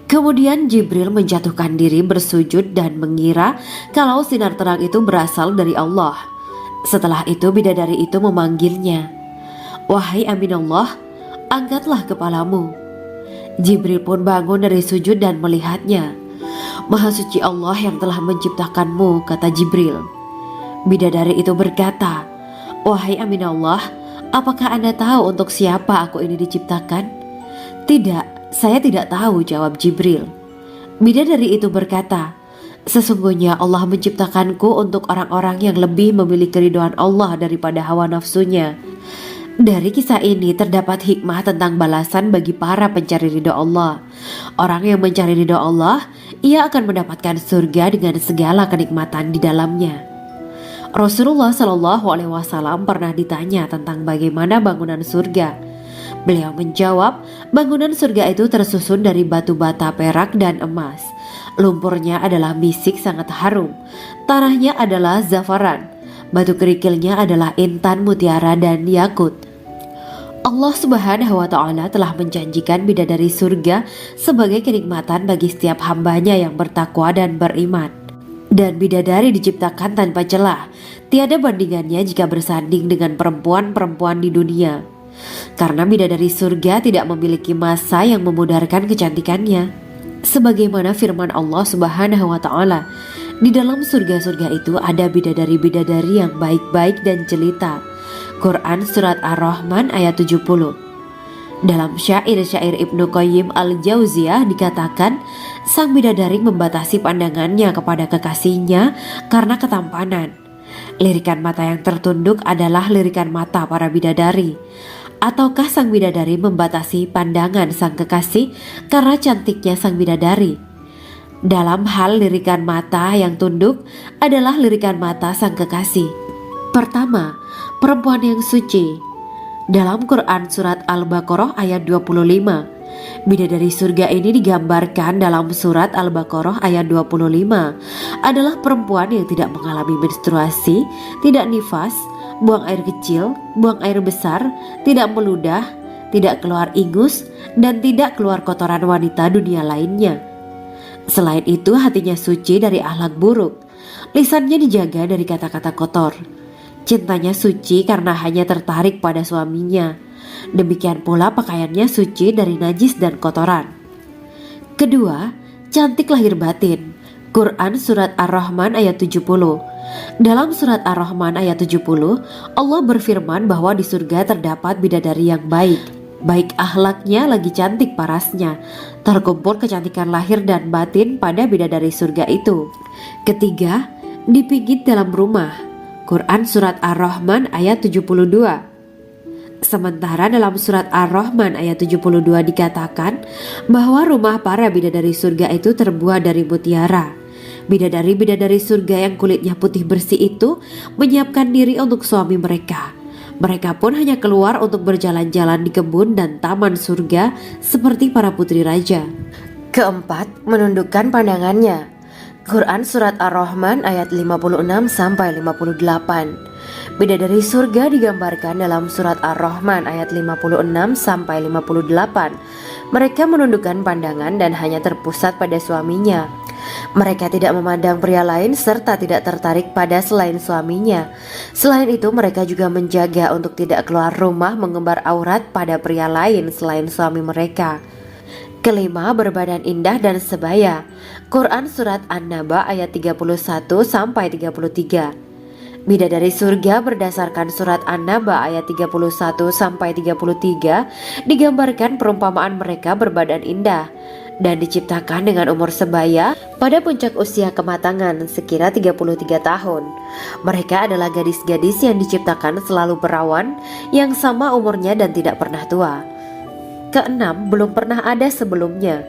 Kemudian Jibril menjatuhkan diri bersujud dan mengira kalau sinar terang itu berasal dari Allah. Setelah itu bidadari itu memanggilnya, "Wahai Aminullah, angkatlah kepalamu." Jibril pun bangun dari sujud dan melihatnya. "Maha suci Allah yang telah menciptakanmu," kata Jibril. Bidadari itu berkata, "Wahai Aminullah, apakah Anda tahu untuk siapa aku ini diciptakan?" "Tidak, saya tidak tahu," jawab Jibril. Bidadari itu berkata, "Sesungguhnya Allah menciptakanku untuk orang-orang yang lebih memilih keridhaan Allah daripada hawa nafsunya." Dari kisah ini terdapat hikmah tentang balasan bagi para pencari ridho Allah. Orang yang mencari ridho Allah, ia akan mendapatkan surga dengan segala kenikmatan di dalamnya. Rasulullah Shallallahu Alaihi Wasallam pernah ditanya tentang bagaimana bangunan surga. Beliau menjawab, bangunan surga itu tersusun dari batu bata, perak, dan emas. Lumpurnya adalah misik sangat harum, tanahnya adalah zafaran, batu kerikilnya adalah intan, mutiara, dan yakut. Allah Subhanahu wa Ta'ala telah menjanjikan bidadari surga sebagai kenikmatan bagi setiap hambanya yang bertakwa dan beriman. Dan bidadari diciptakan tanpa celah, tiada bandingannya jika bersanding dengan perempuan-perempuan di dunia. Karena bidadari surga tidak memiliki masa yang memudarkan kecantikannya. Sebagaimana firman Allah Subhanahu wa Ta'ala, di dalam surga-surga itu ada bidadari-bidadari yang baik-baik dan jelita. Quran Surat Ar-Rahman ayat 70. Dalam syair-syair Ibnu Qayyim Al-Jauziyah dikatakan, sang bidadari membatasi pandangannya kepada kekasihnya karena ketampanan. Lirikan mata yang tertunduk adalah lirikan mata para bidadari. Ataukah sang bidadari membatasi pandangan sang kekasih karena cantiknya sang bidadari? Dalam hal lirikan mata yang tunduk adalah lirikan mata sang kekasih. Pertama, perempuan yang suci. Dalam Quran Surat Al-Baqarah ayat 25, bidadari surga ini digambarkan dalam Surat Al-Baqarah ayat 25 adalah perempuan yang tidak mengalami menstruasi, tidak nifas, buang air kecil, buang air besar, tidak meludah, tidak keluar ingus, dan tidak keluar kotoran wanita dunia lainnya. Selain itu, hatinya suci dari akhlak buruk, lisannya dijaga dari kata-kata kotor. Cintanya suci karena hanya tertarik pada suaminya. Demikian pula pakaiannya suci dari najis dan kotoran. Kedua, cantik lahir batin. Quran Surat Ar-Rahman ayat 70. Dalam Surat Ar-Rahman ayat 70, Allah berfirman bahwa di surga terdapat bidadari yang baik. Baik akhlaknya lagi cantik parasnya. Terkumpul kecantikan lahir dan batin pada bidadari surga itu. Ketiga, dipijit dalam rumah. Quran Surat Ar-Rahman ayat 72. Sementara dalam Surat Ar-Rahman ayat 72 dikatakan bahwa rumah para bidadari surga itu terbuat dari mutiara. Bidadari-bidadari surga yang kulitnya putih bersih itu menyiapkan diri untuk suami mereka. Mereka pun hanya keluar untuk berjalan-jalan di kebun dan taman surga seperti para putri raja. Keempat, menundukkan pandangannya. Quran Surat Ar-Rahman ayat 56-58. Bidadari surga digambarkan dalam Surat Ar-Rahman ayat 56-58. Mereka menundukkan pandangan dan hanya terpusat pada suaminya. Mereka tidak memandang pria lain serta tidak tertarik pada selain suaminya. Selain itu, mereka juga menjaga untuk tidak keluar rumah mengembar aurat pada pria lain selain suami mereka. Kelima, berbadan indah dan sebaya. Quran Surat An-Naba ayat 31-33. Bidadari surga berdasarkan Surat An-Naba ayat 31-33 digambarkan perumpamaan mereka berbadan indah dan diciptakan dengan umur sebaya pada puncak usia kematangan sekira 33 tahun. Mereka adalah gadis-gadis yang diciptakan selalu perawan, yang sama umurnya dan tidak pernah tua. Keenam, belum pernah ada sebelumnya.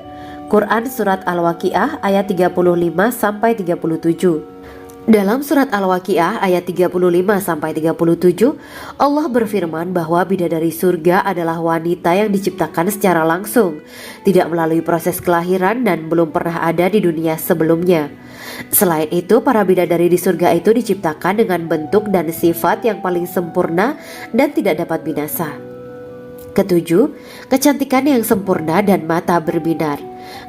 Quran Surat Al-Waqiah ayat 35-37. Dalam Surat Al-Waqiah ayat 35-37, Allah berfirman bahwa bidadari surga adalah wanita yang diciptakan secara langsung, tidak melalui proses kelahiran dan belum pernah ada di dunia sebelumnya. Selain itu, para bidadari di surga itu diciptakan dengan bentuk dan sifat yang paling sempurna dan tidak dapat binasa. Ketujuh, kecantikan yang sempurna dan mata berbinar.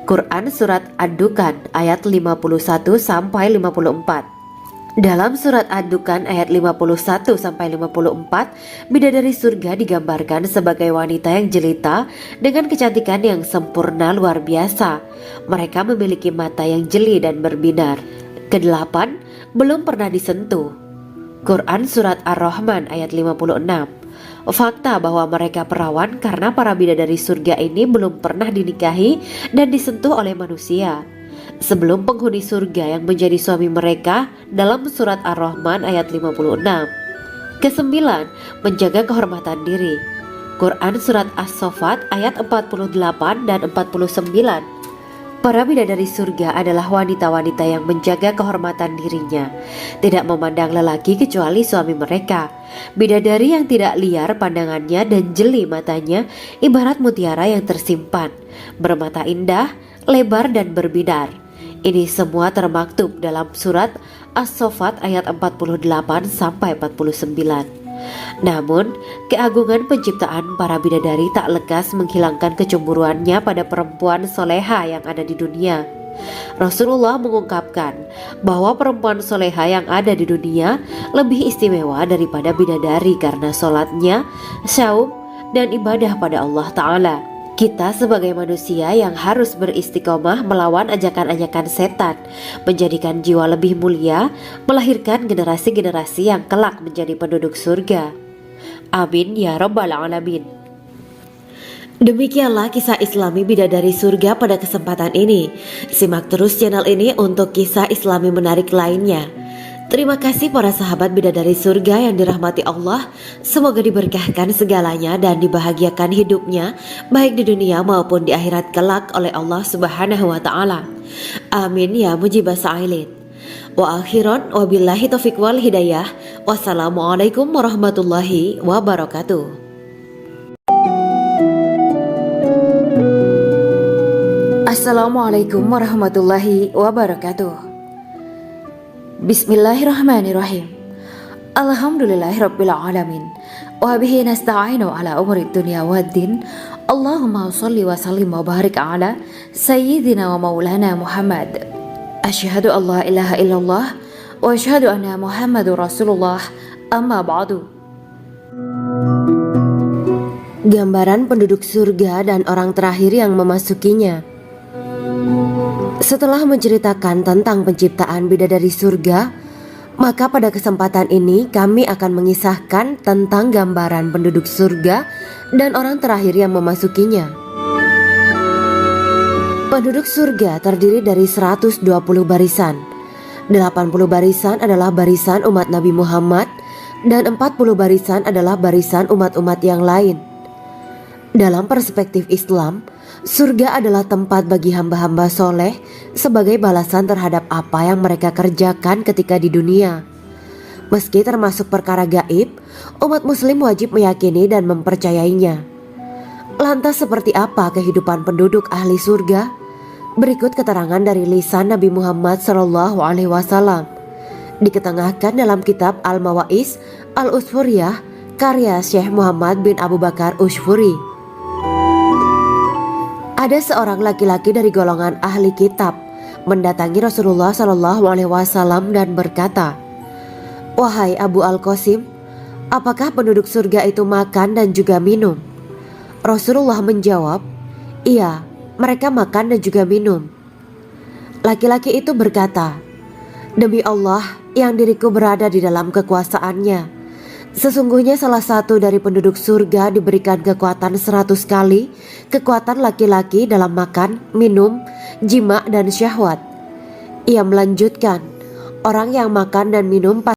Quran Surat Ad-Dukhan ayat 51 sampai 54. Dalam surat Ad-Dukhan ayat 51 sampai 54, bidadari surga digambarkan sebagai wanita yang jelita dengan kecantikan yang sempurna luar biasa. Mereka memiliki mata yang jeli dan berbinar. Kedelapan, belum pernah disentuh. Quran Surat Ar-Rahman ayat 56. Fakta bahwa mereka perawan karena para bidadari surga ini belum pernah dinikahi dan disentuh oleh manusia sebelum penghuni surga yang menjadi suami mereka dalam surat Ar-Rahman ayat 56. Kesembilan, menjaga kehormatan diri. Quran Surat As-Saffat ayat 48 dan 49. Para bidadari surga adalah wanita-wanita yang menjaga kehormatan dirinya, tidak memandang lelaki kecuali suami mereka. Bidadari yang tidak liar pandangannya dan jeli matanya ibarat mutiara yang tersimpan, bermata indah, lebar dan berbinar. Ini semua termaktub dalam surat As-Saffat ayat 48 sampai 49. Namun, keagungan penciptaan para bidadari tak lekas menghilangkan kecemburuannya pada perempuan soleha yang ada di dunia. Rasulullah mengungkapkan bahwa perempuan soleha yang ada di dunia lebih istimewa daripada bidadari karena sholatnya, syaum, dan ibadah pada Allah Ta'ala. Kita sebagai manusia yang harus beristiqomah melawan ajakan-ajakan setan, menjadikan jiwa lebih mulia, melahirkan generasi-generasi yang kelak menjadi penduduk surga. Amin ya Rabbal Alamin. Demikianlah kisah Islami bidadari surga pada kesempatan ini. Simak terus channel ini untuk kisah Islami menarik lainnya. Terima kasih para sahabat bidadari surga yang dirahmati Allah. Semoga diberkahkan segalanya dan dibahagiakan hidupnya baik di dunia maupun di akhirat kelak oleh Allah Subhanahu wa taala. Amin ya mujibas sa'ilin. Wa akhiran wabillahi taufiq wal hidayah. Wassalamualaikum warahmatullahi wabarakatuh. Assalamualaikum warahmatullahi wabarakatuh. Bismillahirrahmanirrahim. Alhamdulillahirabbil alamin. Wa bihi nasta'inu ala umuri dunya waddin. Allahumma shalli wa sallim wa barik ala sayyidina wa maulana Muhammad. Asyhadu an la ilaha illallah wa asyhadu anna Muhammadur Rasulullah. Amma ba'du. Gambaran penduduk surga dan orang terakhir yang memasukinya. Setelah menceritakan tentang penciptaan bidadari surga, maka pada kesempatan ini kami akan mengisahkan tentang gambaran penduduk surga dan orang terakhir yang memasukinya. Penduduk surga terdiri dari 120 barisan. 80 barisan adalah barisan umat Nabi Muhammad dan 40 barisan adalah barisan umat-umat yang lain. Dalam perspektif Islam, surga adalah tempat bagi hamba-hamba soleh sebagai balasan terhadap apa yang mereka kerjakan ketika di dunia. Meski termasuk perkara gaib, umat muslim wajib meyakini dan mempercayainya. Lantas seperti apa kehidupan penduduk ahli surga? Berikut keterangan dari lisan Nabi Muhammad SAW. Diketengahkan dalam kitab Al-Mawaiz Al-Usfuriyah karya Syekh Muhammad bin Abu Bakar Ushfuri. Ada seorang laki-laki dari golongan ahli kitab mendatangi Rasulullah SAW dan berkata, "Wahai Abu Al-Qasim, apakah penduduk surga itu makan dan juga minum?" Rasulullah menjawab, "Iya, mereka makan dan juga minum." Laki-laki itu berkata, "Demi Allah yang diriku berada di dalam kekuasaannya, sesungguhnya salah satu dari penduduk surga diberikan kekuatan 100 kali kekuatan laki-laki dalam makan, minum, jima dan syahwat." Ia melanjutkan, "Orang yang makan dan minum